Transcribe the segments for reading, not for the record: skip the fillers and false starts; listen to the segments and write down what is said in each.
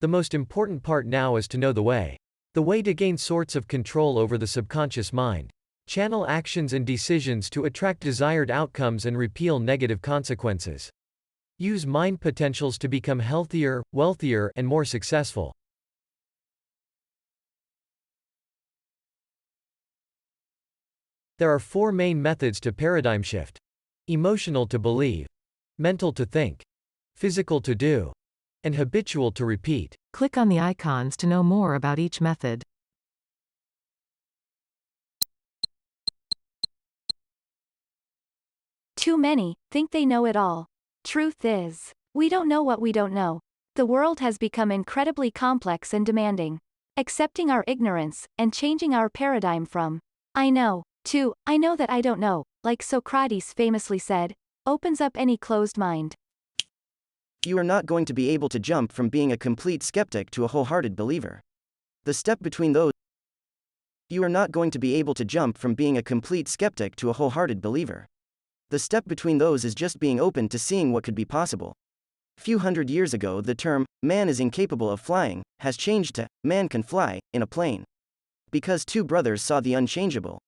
The most important part now is to know the way. The way to gain sorts of control over the subconscious mind. Channel actions and decisions to attract desired outcomes and repel negative consequences. Use mind potentials to become healthier, wealthier, and more successful. There are 4 main methods to paradigm shift. Emotional to believe, mental to think, physical to do, and habitual to repeat. Click on the icons to know more about each method. Too many think they know it all. Truth is, we don't know what we don't know. The world has become incredibly complex and demanding. Accepting our ignorance and changing our paradigm from I know to I know that I don't know, like Socrates famously said, opens up any closed mind. You are not going to be able to jump from being a complete skeptic to a wholehearted believer. The step between those. You are not going to be able to jump from being a complete skeptic to a wholehearted believer. The step between those is just being open to seeing what could be possible. Few hundred years ago, the term, man is incapable of flying, has changed to, man can fly, in a plane. Because 2 brothers saw the unchangeable.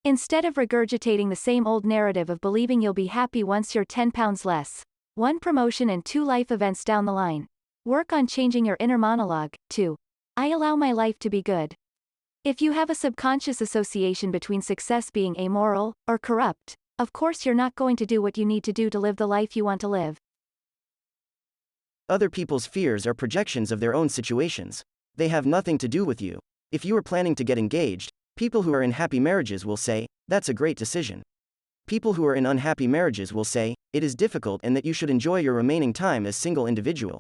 Instead of regurgitating the same old narrative of believing you'll be happy once you're 10 pounds less, 1 promotion and 2 life events down the line, work on changing your inner monologue to, I allow my life to be good. If you have a subconscious association between success being amoral or corrupt, of course you're not going to do what you need to do to live the life you want to live. Other people's fears are projections of their own situations. They have nothing to do with you. If you are planning to get engaged, people who are in happy marriages will say, that's a great decision. People who are in unhappy marriages will say, it is difficult and that you should enjoy your remaining time as single individual.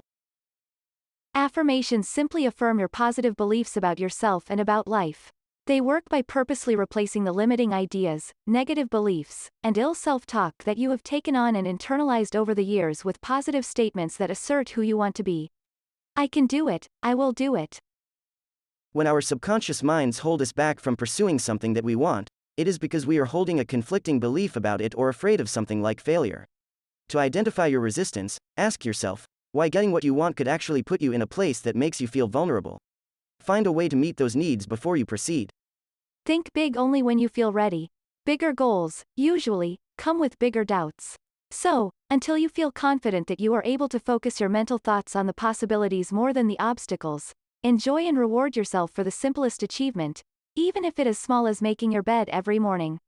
Affirmations simply affirm your positive beliefs about yourself and about life. They work by purposely replacing the limiting ideas, negative beliefs, and ill self-talk that you have taken on and internalized over the years with positive statements that assert who you want to be. I can do it, I will do it. When our subconscious minds hold us back from pursuing something that we want, it is because we are holding a conflicting belief about it or afraid of something like failure. To identify your resistance, ask yourself, why getting what you want could actually put you in a place that makes you feel vulnerable. Find a way to meet those needs before you proceed. Think big only when you feel ready. Bigger goals, usually, come with bigger doubts. So, until you feel confident that you are able to focus your mental thoughts on the possibilities more than the obstacles, enjoy and reward yourself for the simplest achievement, even if it is small as making your bed every morning.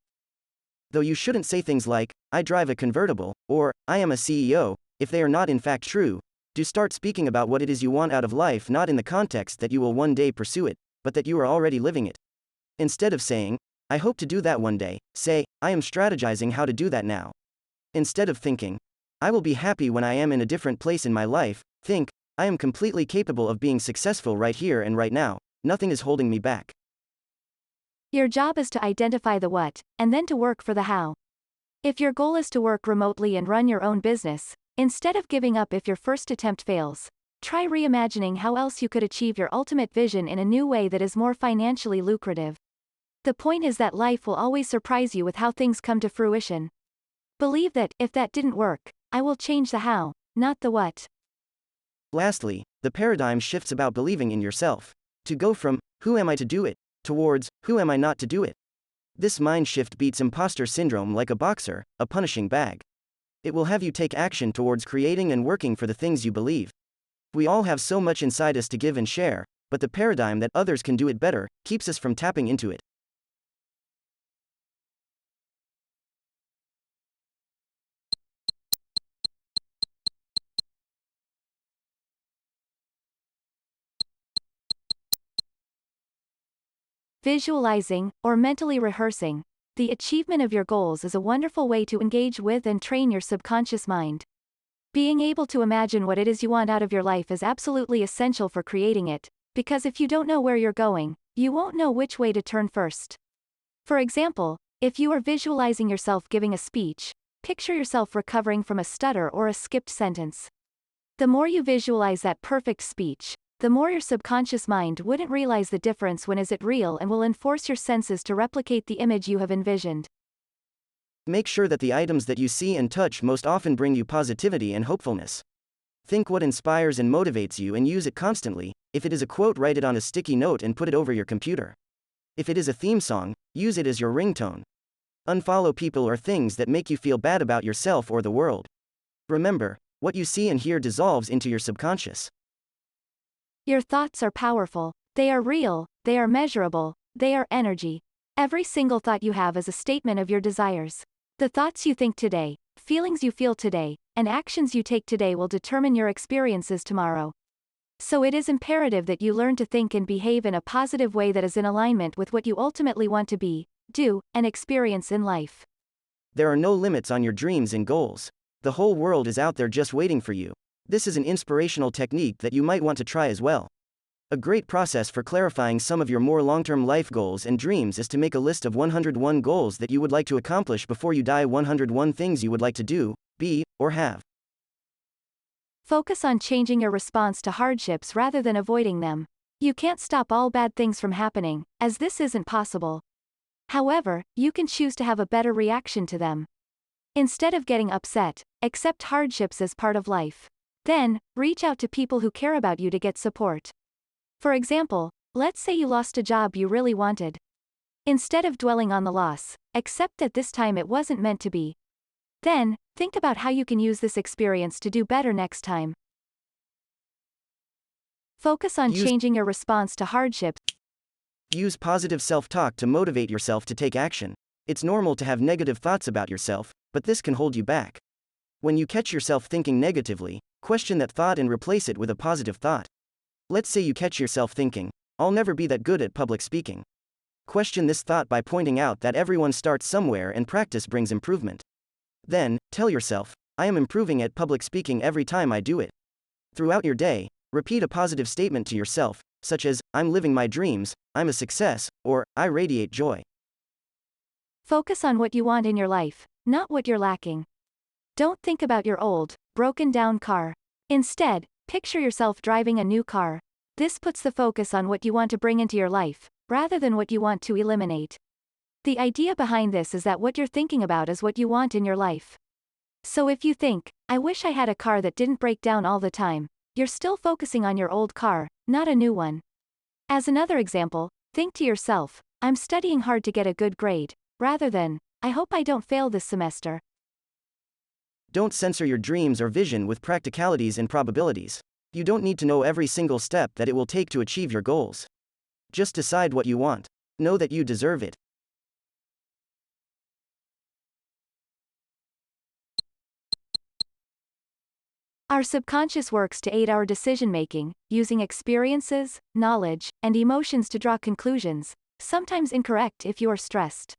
Though you shouldn't say things like, I drive a convertible, or, I am a CEO, if they are not in fact true. Do start speaking about what it is you want out of life, not in the context that you will one day pursue it, but that you are already living it. Instead of saying, I hope to do that one day, say, I am strategizing how to do that now. Instead of thinking, I will be happy when I am in a different place in my life, think, I am completely capable of being successful right here and right now, nothing is holding me back. Your job is to identify the what, and then to work for the how. If your goal is to work remotely and run your own business, instead of giving up if your first attempt fails, try reimagining how else you could achieve your ultimate vision in a new way that is more financially lucrative. The point is that life will always surprise you with how things come to fruition. Believe that, if that didn't work, I will change the how, not the what. Lastly, the paradigm shifts about believing in yourself. To go from, who am I to do it, towards, who am I not to do it. This mind shift beats imposter syndrome like a boxer, a punishing bag. It will have you take action towards creating and working for the things you believe. We all have so much inside us to give and share, but the paradigm that others can do it better keeps us from tapping into it. Visualizing, or mentally rehearsing, the achievement of your goals is a wonderful way to engage with and train your subconscious mind. Being able to imagine what it is you want out of your life is absolutely essential for creating it, because if you don't know where you're going, you won't know which way to turn first. For example, if you are visualizing yourself giving a speech, picture yourself recovering from a stutter or a skipped sentence. The more you visualize that perfect speech, the more your subconscious mind wouldn't realize the difference when is it real and will enforce your senses to replicate the image you have envisioned. Make sure that the items that you see and touch most often bring you positivity and hopefulness. Think what inspires and motivates you and use it constantly. If it is a quote, write it on a sticky note and put it over your computer. If it is a theme song, use it as your ringtone. Unfollow people or things that make you feel bad about yourself or the world. Remember, what you see and hear dissolves into your subconscious. Your thoughts are powerful. They are real, they are measurable, they are energy. Every single thought you have is a statement of your desires. The thoughts you think today, feelings you feel today, and actions you take today will determine your experiences tomorrow. So it is imperative that you learn to think and behave in a positive way that is in alignment with what you ultimately want to be, do, and experience in life. There are no limits on your dreams and goals. The whole world is out there just waiting for you. This is an inspirational technique that you might want to try as well. A great process for clarifying some of your more long-term life goals and dreams is to make a list of 101 goals that you would like to accomplish before you die. 101 things you would like to do, be, or have. Focus on changing your response to hardships rather than avoiding them. You can't stop all bad things from happening, as this isn't possible. However, you can choose to have a better reaction to them. Instead of getting upset, accept hardships as part of life. Then, reach out to people who care about you to get support. For example, let's say you lost a job you really wanted. Instead of dwelling on the loss, accept that this time it wasn't meant to be. Then, think about how you can use this experience to do better next time. Focus on changing your response to hardships. Use positive self-talk to motivate yourself to take action. It's normal to have negative thoughts about yourself, but this can hold you back. When you catch yourself thinking negatively, question that thought and replace it with a positive thought. Let's say you catch yourself thinking, "I'll never be that good at public speaking." Question this thought by pointing out that everyone starts somewhere and practice brings improvement. Then, tell yourself, "I am improving at public speaking every time I do it." Throughout your day, repeat a positive statement to yourself, such as, "I'm living my dreams," "I'm a success," or "I radiate joy." Focus on what you want in your life, not what you're lacking. Don't think about your old, broken down car. Instead, picture yourself driving a new car. This puts the focus on what you want to bring into your life, rather than what you want to eliminate. The idea behind this is that what you're thinking about is what you want in your life. So if you think, "I wish I had a car that didn't break down all the time," you're still focusing on your old car, not a new one. As another example, think to yourself, "I'm studying hard to get a good grade," rather than, "I hope I don't fail this semester." Don't censor your dreams or vision with practicalities and probabilities. You don't need to know every single step that it will take to achieve your goals. Just decide what you want. Know that you deserve it. Our subconscious works to aid our decision-making, using experiences, knowledge, and emotions to draw conclusions, sometimes incorrect if you are stressed.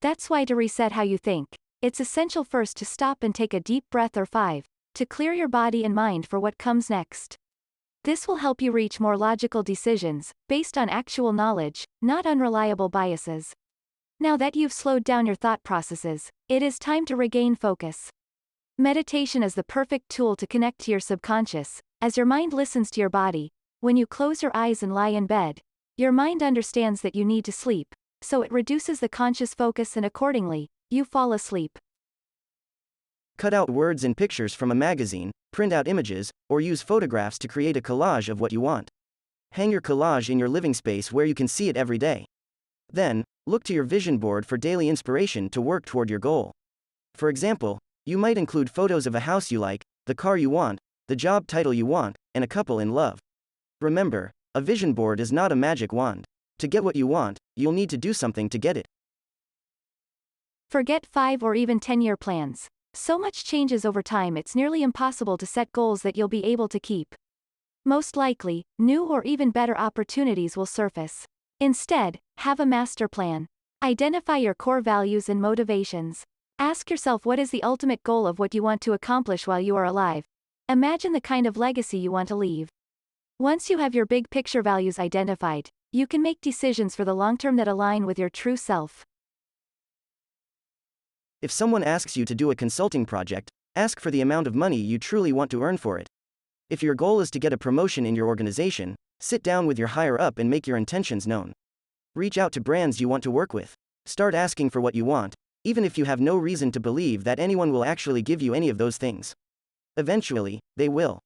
That's why to reset how you think, it's essential first to stop and take a deep breath or 5, to clear your body and mind for what comes next. This will help you reach more logical decisions, based on actual knowledge, not unreliable biases. Now that you've slowed down your thought processes, it is time to regain focus. Meditation is the perfect tool to connect to your subconscious, as your mind listens to your body. When you close your eyes and lie in bed, your mind understands that you need to sleep, so it reduces the conscious focus and accordingly, you fall asleep. Cut out words and pictures from a magazine, print out images, or use photographs to create a collage of what you want. Hang your collage in your living space where you can see it every day. Then, look to your vision board for daily inspiration to work toward your goal. For example, you might include photos of a house you like, the car you want, the job title you want, and a couple in love. Remember, a vision board is not a magic wand. To get what you want, you'll need to do something to get it. Forget 5 or even 10-year plans. So much changes over time it's nearly impossible to set goals that you'll be able to keep. Most likely, new or even better opportunities will surface. Instead, have a master plan. Identify your core values and motivations. Ask yourself what is the ultimate goal of what you want to accomplish while you are alive. Imagine the kind of legacy you want to leave. Once you have your big picture values identified, you can make decisions for the long term that align with your true self. If someone asks you to do a consulting project, ask for the amount of money you truly want to earn for it. If your goal is to get a promotion in your organization, sit down with your higher up and make your intentions known. Reach out to brands you want to work with. Start asking for what you want, even if you have no reason to believe that anyone will actually give you any of those things. Eventually, they will.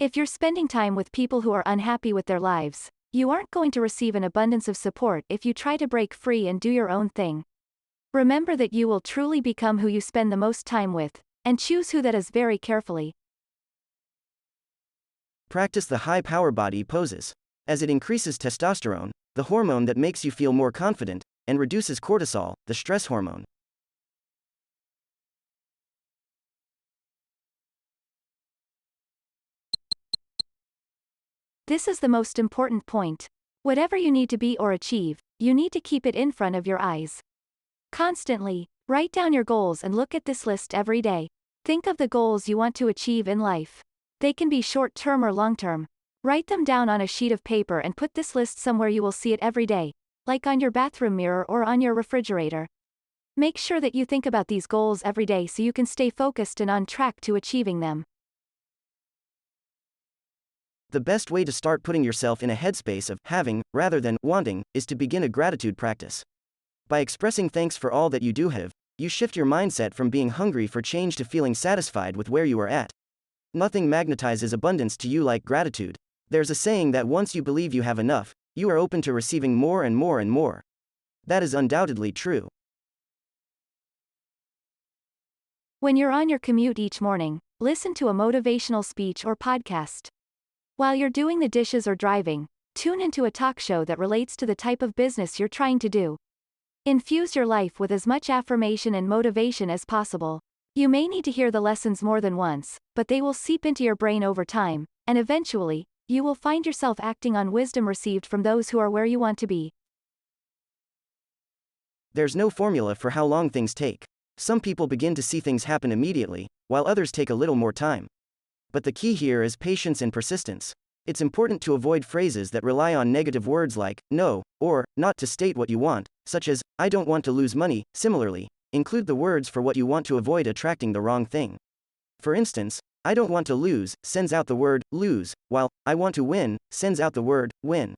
If you're spending time with people who are unhappy with their lives, you aren't going to receive an abundance of support if you try to break free and do your own thing. Remember that you will truly become who you spend the most time with, and choose who that is very carefully. Practice the high power body poses. As it increases testosterone, the hormone that makes you feel more confident, and reduces cortisol, the stress hormone. This is the most important point. Whatever you need to be or achieve, you need to keep it in front of your eyes. Constantly, write down your goals and look at this list every day. Think of the goals you want to achieve in life. They can be short-term or long-term. Write them down on a sheet of paper and put this list somewhere you will see it every day, like on your bathroom mirror or on your refrigerator. Make sure that you think about these goals every day so you can stay focused and on track to achieving them. The best way to start putting yourself in a headspace of having, rather than wanting, is to begin a gratitude practice. By expressing thanks for all that you do have, you shift your mindset from being hungry for change to feeling satisfied with where you are at. Nothing magnetizes abundance to you like gratitude. There's a saying that once you believe you have enough, you are open to receiving more and more and more. That is undoubtedly true. When you're on your commute each morning, listen to a motivational speech or podcast. While you're doing the dishes or driving, tune into a talk show that relates to the type of business you're trying to do. Infuse your life with as much affirmation and motivation as possible. You may need to hear the lessons more than once, but they will seep into your brain over time, and eventually, you will find yourself acting on wisdom received from those who are where you want to be. There's no formula for how long things take. Some people begin to see things happen immediately, while others take a little more time. But the key here is patience and persistence. It's important to avoid phrases that rely on negative words like no or not to state what you want, such as I don't want to lose money. Similarly, include the words for what you want to avoid attracting the wrong thing. For instance, I don't want to lose sends out the word lose, while I want to win sends out the word win.